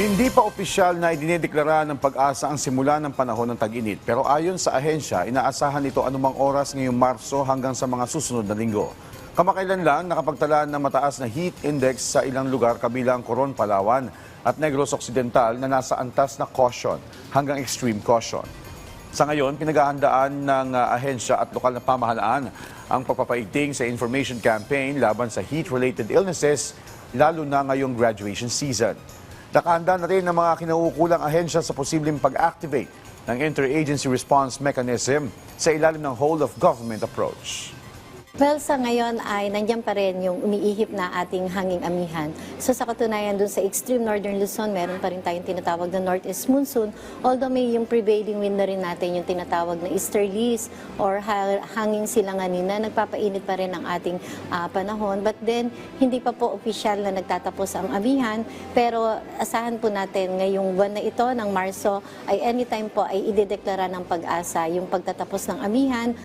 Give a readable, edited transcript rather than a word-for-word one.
Hindi pa opisyal na idinedeklara ng Pag-asa ang simula ng panahon ng tag-init. Pero ayon sa ahensya, inaasahan ito anumang oras ngayong Marso hanggang sa mga susunod na linggo. Kamakailan lang nakapagtala ng mataas na heat index sa ilang lugar kabilang Coron, Palawan at Negros Occidental na nasa antas na caution hanggang extreme caution. Sa ngayon, pinaghahandaan ng ahensya at lokal na pamahalaan ang pagpapaiting sa information campaign laban sa heat-related illnesses, lalo na ngayong graduation season. Nakahanda na rin ng mga kinauukulang ahensya sa posibleng pag-activate ng Interagency Response Mechanism sa ilalim ng whole-of-government approach. Well, sa ngayon ay nandiyan pa rin yung umiihip na ating hanging amihan. So sa katunayan dun sa extreme northern Luzon, meron pa rin tayong tinatawag na northeast monsoon. Although may yung prevailing wind na rin natin yung tinatawag na easterlies or hanging silanganin na nagpapainit pa rin ang ating panahon. But then, hindi pa po opisyal na nagtatapos ang amihan. Pero asahan po natin ngayong buwan na ito ng Marso ay anytime po ay idedeklara ng Pag-asa yung pagtatapos ng amihan.